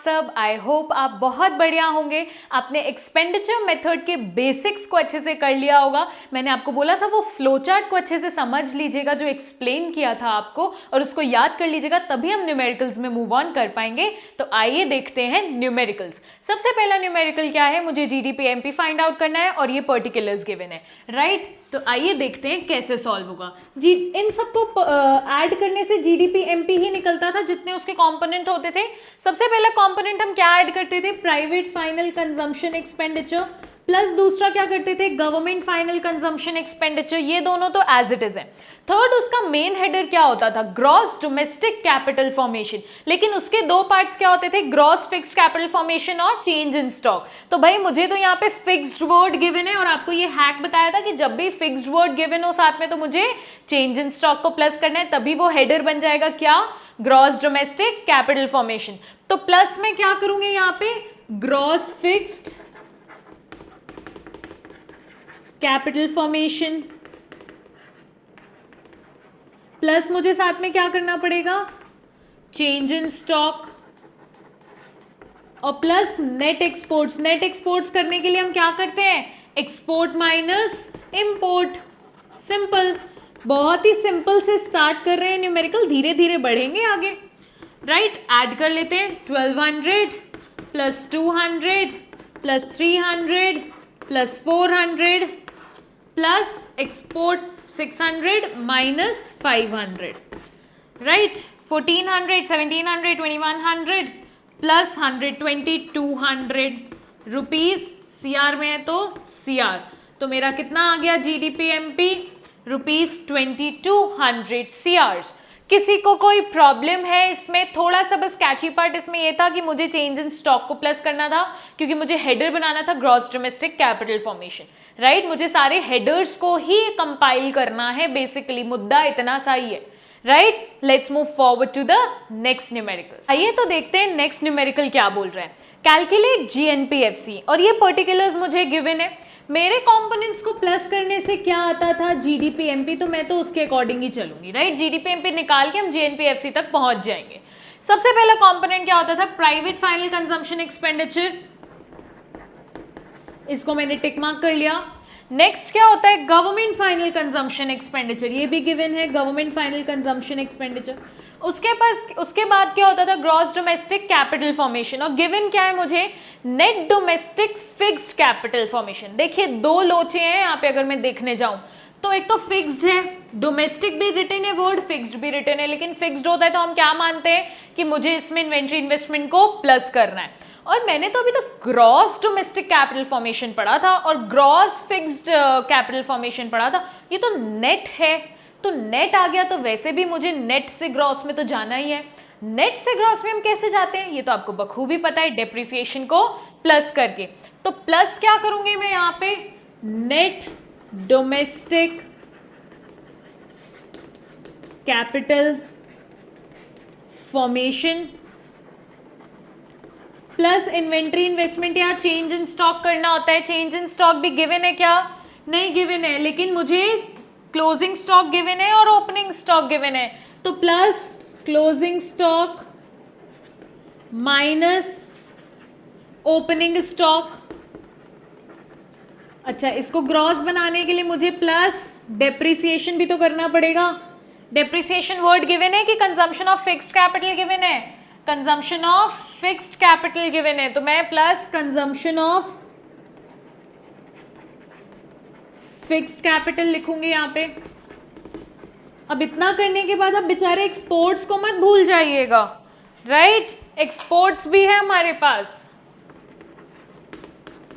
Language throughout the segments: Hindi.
सब? आई होप आप बहुत बढ़िया होंगे। आपने एक्सपेंडिचर मेथड के बेसिक्स को अच्छे से कर लिया होगा। मैंने आपको बोला था वो फ्लो चार्ट को अच्छे से समझ लीजिएगा जो एक्सप्लेन किया था आपको, और उसको याद कर लीजिएगा, तभी हम न्यूमेरिकल्स में मूव ऑन कर पाएंगे। तो आइए देखते हैं न्यूमेरिकल्स। सबसे पहला न्यूमेरिकल क्या है, मुझे जीडीपी एमपी फाइंड आउट करना है और ये पर्टिकुलर्स गिवन है, राइट। तो आइए देखते हैं कैसे सॉल्व होगा। जी इन सबको ऐड करने से जीडीपी एमपी ही निकलता था जितने उसके कंपोनेंट होते थे। सबसे पहला कंपोनेंट हम क्या ऐड करते थे, private final consumption expenditure, plus दूसरा क्या करते थे, गवर्नमेंट फाइनल कंजम्पशन एक्सपेंडिचर। ये दोनों तो एज इट इज है। थर्ड उसका मेन हेडर क्या होता था, ग्रॉस डोमेस्टिक कैपिटल फॉर्मेशन, लेकिन उसके दो पार्ट्स क्या होते थे, ग्रॉस फिक्स्ड कैपिटल फॉर्मेशन और चेंज इन स्टॉक। तो भाई मुझे तो यहाँ पे फिक्स्ड वर्ड गिवन है और आपको ये हैक बताया था कि जब भी फिक्स्ड वर्ड गिवन हो साथ में तो मुझे चेंज इन स्टॉक को प्लस करना है, तभी वो हेडर बन जाएगा क्या, ग्रॉस डोमेस्टिक कैपिटल फॉर्मेशन। तो प्लस में क्या करूंगी यहाँ पे, gross fixed capital formation, plus मुझे साथ में क्या करना पड़ेगा, चेंज इन स्टॉक, और plus net exports. Net exports करने के लिए हम क्या करते हैं, एक्सपोर्ट माइनस इंपोर्ट। सिंपल, बहुत ही सिंपल से स्टार्ट कर रहे हैं न्यूमेरिकल, धीरे धीरे बढ़ेंगे आगे, राइट। ऐड कर लेते हैं, 1200 plus 200 plus 300 plus 400 plus export 600 minus 500, right. 1400 1700 2100 plus 120 200 rupees CR में है तो सीआर, तो मेरा कितना आ गया जीडीपी एमपी, रुपीज 2200 सीआर्स। किसी को कोई प्रॉब्लम है इसमें, थोड़ा सा बस कैची पार्ट इसमें यह था कि मुझे चेंज इन स्टॉक को प्लस करना था क्योंकि मुझे हेडर बनाना था gross domestic capital formation, right. मुझे सारे हेडर्स को ही कंपाइल करना है, बेसिकली मुद्दा इतना सा ही है, right. Let's move forward to the next numerical. आइए तो देखते हैं नेक्स्ट न्यूमेरिकल क्या बोल रहा है, कैलकुलेट जीएनपीएफसी, और ये पर्टिकुलर्स मुझे गिवन है। मेरे कंपोनेंट्स को प्लस करने से क्या आता था, जीडीपी एमपी, तो मैं तो उसके अकॉर्डिंग ही चलूंगी, राइट। जीडीपी एमपी निकाल के हम जीएनपीएफसी तक पहुंच जाएंगे। सबसे पहला कंपोनेंट क्या होता था, प्राइवेट फाइनल कंजम्पशन एक्सपेंडिचर, इसको मैंने टिक मार्क कर लिया। नेक्स्ट क्या होता है, गवर्नमेंट फाइनल कंजम्पशन एक्सपेंडिचर, ये भी गिवन है, गवर्नमेंट फाइनल कंजम्पशन एक्सपेंडिचर। उसके बाद क्या होता था, ग्रॉस डोमेस्टिक कैपिटल फॉर्मेशन, और गिवन क्या है मुझे, net domestic fixed capital formation. देखिए दो लोचे हैं यहाँ पे, अगर मैं देखने जाऊं तो एक तो फिक्स्ड है, डोमेस्टिक भी रिटन है वर्ड, फिक्स्ड भी रिटन है, लेकिन फिक्स्ड होता है तो हम क्या मानते हैं कि मुझे इसमें इन्वेंट्री इन्वेस्टमेंट को प्लस करना है। और मैंने तो अभी तक ग्रॉस डोमेस्टिक कैपिटल फॉर्मेशन पढ़ा था और ग्रॉस फिक्स्ड कैपिटल फॉर्मेशन पढ़ा था, ये तो नेट है, तो नेट आ गया, तो वैसे भी मुझे नेट से ग्रॉस में तो जाना ही है। नेट से ग्रॉस में हम कैसे जाते हैं, ये तो आपको बखूबी पता है, डेप्रिसिएशन को प्लस करके। तो प्लस क्या करूंगी मैं यहाँ पे, net domestic capital formation plus inventory investment, या चेंज इन स्टॉक करना होता है। चेंज इन स्टॉक भी गिवन है क्या, नहीं गिवन है, लेकिन मुझे क्लोजिंग स्टॉक गिवन है और ओपनिंग स्टॉक गिवन है, तो plus closing stock minus opening stock. अच्छा, इसको ग्रॉस बनाने के लिए मुझे प्लस डेप्रिसिएशन भी तो करना पड़ेगा। डेप्रिसिएशन वर्ड गिवन है कि consumption of fixed capital given है, consumption of fixed capital given है, तो मैं plus consumption of fixed capital लिखूंगी यहाँ पे। अब इतना करने के बाद अब बेचारे एक्सपोर्ट्स को मत भूल जाइएगा, राइट। एक्सपोर्ट्स भी है हमारे पास,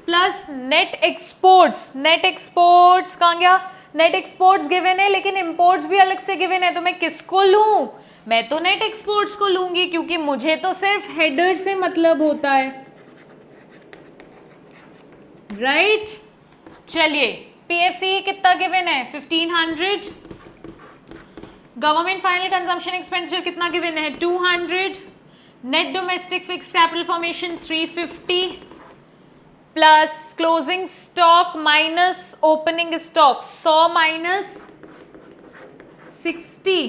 plus net exports. Net exports कहाँ गया, नेट एक्सपोर्ट्स गिवन है लेकिन इंपोर्ट्स भी अलग से गिवन है, तो मैं किसको लूं, मैं तो नेट एक्सपोर्ट्स को लूंगी क्योंकि मुझे तो सिर्फ हेडर से मतलब होता है, राइट। चलिए पीएफसी कितना गिवन है, 1500, गवर्नमेंट फाइनल कंजम्पशन एक्सपेंडिचर कितना गिवन है, 200, net domestic fixed capital formation 350, plus closing stock minus opening stock 100 minus 60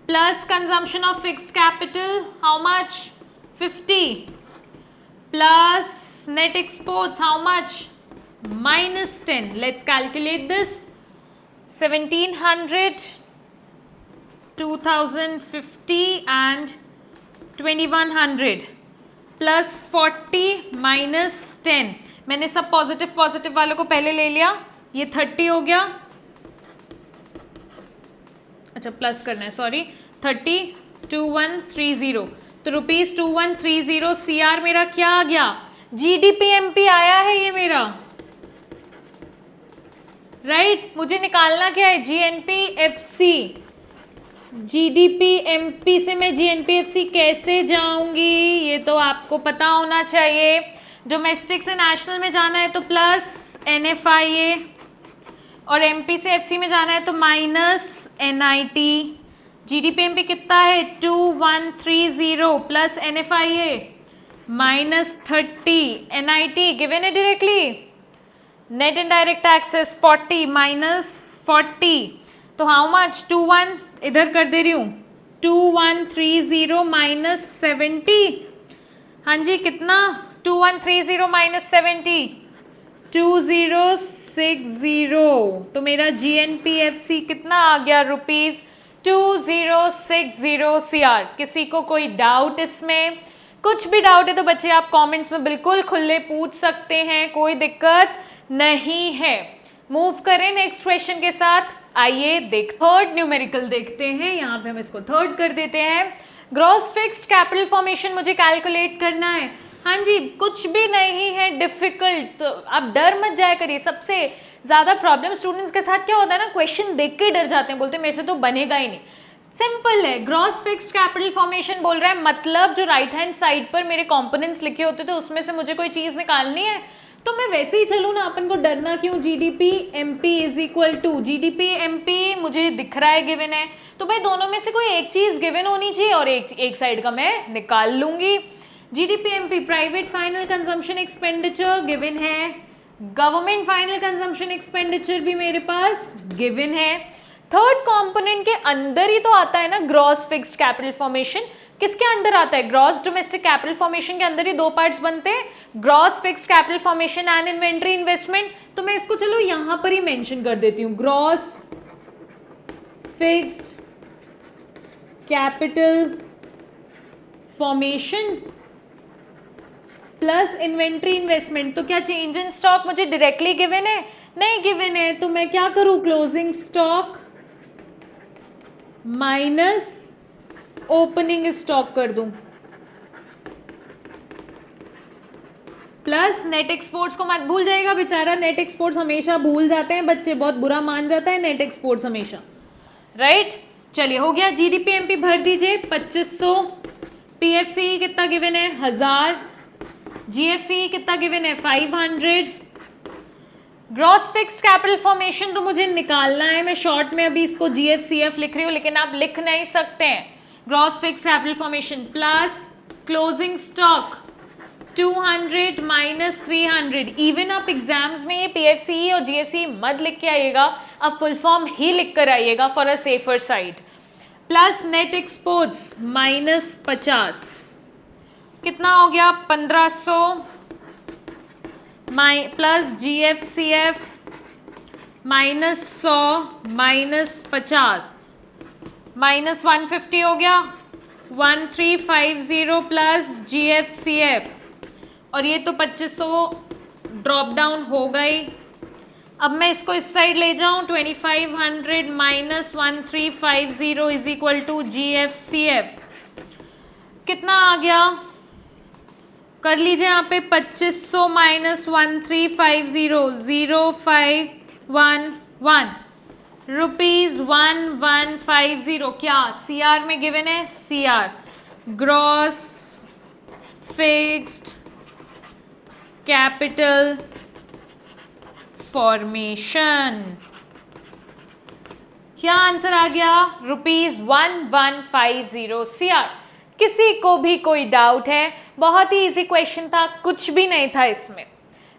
plus consumption of fixed capital how much 50 plus net exports how much? minus 10. Let's calculate this. 1700, 2050 and 2100 plus 40 minus 10. मैंने सब पॉजिटिव पॉजिटिव वालों को पहले ले लिया, ये 30 हो गया, अच्छा प्लस करना है, सॉरी, 30, 2130, तो रुपीज 2130 CR मेरा क्या आ गया? GDP-MP आया है ये मेरा, राइट। मुझे निकालना क्या है? GNP-FC। GDP-MP से मैं GNP-FC कैसे जाऊंगी? ये तो आपको पता होना चाहिए। डोमेस्टिक से नेशनल में जाना है तो प्लस NFIA, और MP से FC में जाना है तो माइनस NIT। GDP-MP कितना है? 2130 plus NFIA minus 30, NIT given है directly. Net indirect taxes 40 minus 40, तो हाउ मच? 21 इधर कर दे रही हूँ, 2130 माइनस 70, हाँ जी कितना? 2130 माइनस 70, 2060, तो मेरा GNP-FC कितना आ गया? Rupees 2060 CR। किसी को कोई डाउट इसमें? कुछ भी डाउट है तो बच्चे आप कमेंट्स में बिल्कुल खुले पूछ सकते हैं, कोई दिक्कत नहीं है। मूव करें नेक्स्ट क्वेश्चन के साथ। आइए थर्ड न्यूमेरिकल देखते हैं, यहाँ पे हम इसको थर्ड कर देते हैं। ग्रॉस फिक्स्ड कैपिटल फॉर्मेशन मुझे कैलकुलेट करना है। हाँ जी, कुछ भी नहीं है डिफिकल्ट, तो आप डर मत जाया करिए। सबसे ज्यादा प्रॉब्लम स्टूडेंट्स के साथ क्या होता है ना, क्वेश्चन देख के डर जाते हैं, बोलते हैं मेरे से तो बनेगा ही नहीं। सिंपल है, ग्रॉस फिक्स्ड कैपिटल फॉर्मेशन बोल रहा है, मतलब जो राइट हैंड साइड पर मेरे कंपोनेंट्स लिखे होते थे उसमें से मुझे कोई चीज निकालनी है तो मैं वैसे ही चलूँ ना, अपन को डरना क्यों? GDP-MP is equal to GDP-MP मुझे दिख रहा है गिवन है, तो भाई दोनों में से कोई एक चीज गिवन होनी चाहिए और एक साइड का मैं निकाल लूंगी। GDP-MP private final consumption expenditure given है, गवर्नमेंट फाइनल कंजम्पशन एक्सपेंडिचर भी मेरे पास गिवन है। थर्ड कंपोनेंट के अंदर ही तो आता है ना ग्रॉस फिक्स्ड कैपिटल फॉर्मेशन। किसके अंदर आता है? ग्रॉस डोमेस्टिक कैपिटल फॉर्मेशन के अंदर ही दो पार्ट्स बनते हैं, gross fixed capital formation and inventory investment. तो मैं इसको चलो यहां पर ही मेंशन कर देती हूं, gross fixed capital formation plus inventory investment. तो क्या चेंज इन स्टॉक मुझे डायरेक्टली गिवन है? नहीं गिवन है, तो मैं क्या करूं? Closing stock minus opening stock कर दूं, प्लस नेट एक्सपोर्ट्स को मत भूल जाएगा बेचारा, नेट एक्सपोर्ट्स हमेशा भूल जाते हैं बच्चे, बहुत बुरा मान जाता है नेट एक्सपोर्ट्स हमेशा, राइट। चलिए हो गया। GDP-MP भर दीजिए 2500, PFCE कितना गिवन है? 1000, GFCE कितना गिवन है? 500। ग्रॉस फिक्स्ड कैपिटल फॉर्मेशन तो मुझे निकालना है, मैं शॉर्ट में अभी इसको GFCF लिख रही हूँ, लेकिन आप लिख नहीं सकते हैं। Gross fixed capital formation plus closing stock 200 minus 300। Even आप एग्जाम्स में ये PFCE और GFCE मत लिख के आइएगा, आप फुल फॉर्म ही लिख कर आइएगा for a safer side. Plus net exports minus 50, कितना हो गया? 1500 plus GFCF minus 100 minus 50 minus 150 हो गया, 1350 प्लस GFCF, और ये तो 2500 ड्रॉप डाउन हो गई। अब मैं इसको इस साइड ले जाऊं, 2500 minus 1350 is equal to GFCF, कितना आ गया? कर लीजिए यहाँ पे 2500 माइनस 1350, 0511 रुपीज 1150। क्या CR में गिवन है? CR gross fixed capital formation. क्या आंसर आ गया? Rupees 1150 CR। किसी को भी कोई डाउट है? बहुत ही इजी क्वेश्चन था, कुछ भी नहीं था इसमें,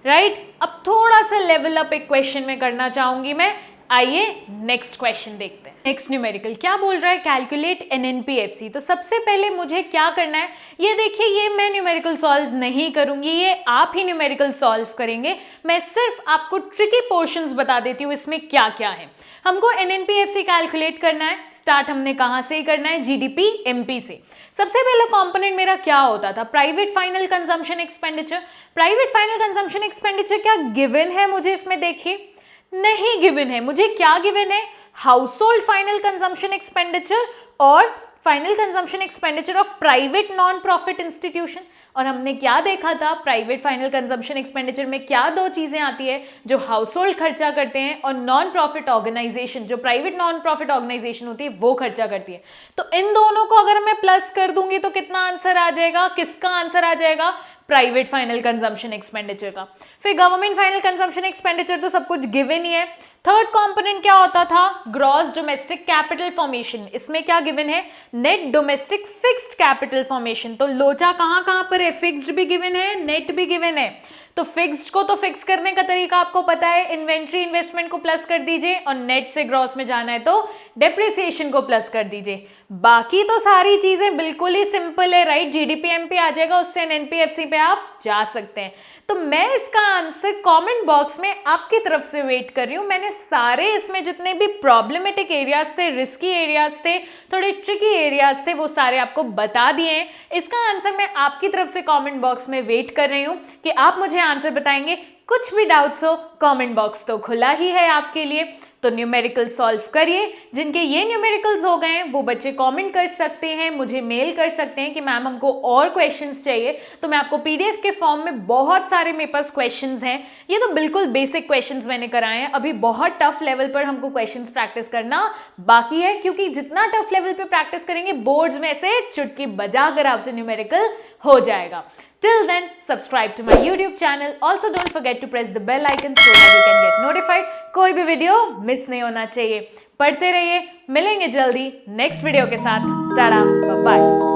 राइट। अब थोड़ा सा लेवल अप एक क्वेश्चन में करना चाहूंगी मैं। आइए नेक्स्ट क्वेश्चन देखते हैं। नेक्स्ट न्यूमेरिकल क्या बोल रहा है, कैलकुलेट एनएनपीएफसी। तो सबसे पहले मुझे क्या करना है, ये देखिए ये मैं न्यूमेरिकल सॉल्व नहीं करूंगी, ये आप ही न्यूमेरिकल सॉल्व करेंगे। मैं सिर्फ आपको ट्रिकी पोर्शंस बता देती हूँ इसमें क्या क्या है। हमको एनएनपीएफसी कैलकुलेट करना है। स्टार्ट हमने कहां से करना है, जीडीपी एमपी से। सबसे पहले कंपोनेंट मेरा क्या होता था, private final consumption expenditure. Private final consumption expenditure क्या गिवन है मुझे इसमें, देखिए नहीं गिवन है। मुझे क्या गिवन है, household final consumption expenditure और final consumption expenditure of private non profit institution. और हमने क्या देखा था, प्राइवेट फाइनल कंजम्पशन एक्सपेंडिचर में क्या दो चीजें आती है, जो हाउस होल्ड खर्चा करते हैं और नॉन प्रॉफिट ऑर्गेनाइजेशन, जो प्राइवेट नॉन प्रॉफिट ऑर्गेनाइजेशन होती है वो खर्चा करती है। तो इन दोनों को अगर मैं प्लस कर दूंगी तो कितना आंसर आ जाएगा, किसका आंसर आ जाएगा, प्राइवेट फाइनल कंजम्पशन एक्सपेंडिचर का। फिर गवर्नमेंट फाइनल कंजम्पशन एक्सपेंडिचर तो सब कुछ गिवन ही है। थर्ड कंपोनेंट क्या होता था, ग्रॉस डोमेस्टिक कैपिटल फॉर्मेशन। इसमें क्या गिवन है, net domestic fixed capital formation. तो लोचा कहां कहां पर है, फिक्स्ड भी गिवन है, नेट भी गिवन है। तो फिक्स्ड को तो फिक्स करने का तरीका आपको पता है, इन्वेंट्री इन्वेस्टमेंट को प्लस कर दीजिए और नेट से ग्रॉस में जाना है तो डेप्रिसिएशन को प्लस कर दीजिए। बाकी तो सारी चीजें बिल्कुल ही सिंपल है, राइट। जीडीपी एमपी आ जाएगा, उससे एनएनपीएफसी पे आप जा सकते हैं। तो मैं इसका आंसर कमेंट बॉक्स में आपकी तरफ से वेट कर रही हूं। मैंने सारे इसमें जितने भी प्रॉब्लमेटिक एरियाज थे, रिस्की एरियाज थे, थोड़े ट्रिकी एरियाज थे, वो सारे आपको बता दिए हैं। इसका आंसर मैं आपकी तरफ से कमेंट बॉक्स में वेट कर रही हूं कि आप मुझे आंसर बताएंगे। कुछ भी डाउट्स हो, कमेंट बॉक्स तो खुला ही है आपके लिए। तो न्यूमेरिकल सॉल्व करिए। जिनके ये न्यूमेरिकल्स हो गए हैं वो बच्चे कमेंट कर सकते हैं, मुझे मेल कर सकते हैं कि मैम हमको और क्वेश्चंस चाहिए। तो मैं आपको पीडीएफ के फॉर्म में बहुत सारे मेरे पास क्वेश्चंस हैं। ये तो बिल्कुल बेसिक क्वेश्चंस मैंने कराए हैं। अभी बहुत टफ लेवल पर हमको क्वेश्चंस प्रैक्टिस करना बाकी है, क्योंकि जितना टफ लेवल पर प्रैक्टिस करेंगे बोर्ड्स में से चुटकी बजाकर आपसे न्यूमेरिकल हो जाएगा। Till then, subscribe to my YouTube channel. Also, don't forget to press the bell icon so that you can get notified. कोई भी वीडियो मिस नहीं होना चाहिए। पढ़ते रहिए, मिलेंगे जल्दी नेक्स्ट वीडियो के साथ। Tata, bye bye.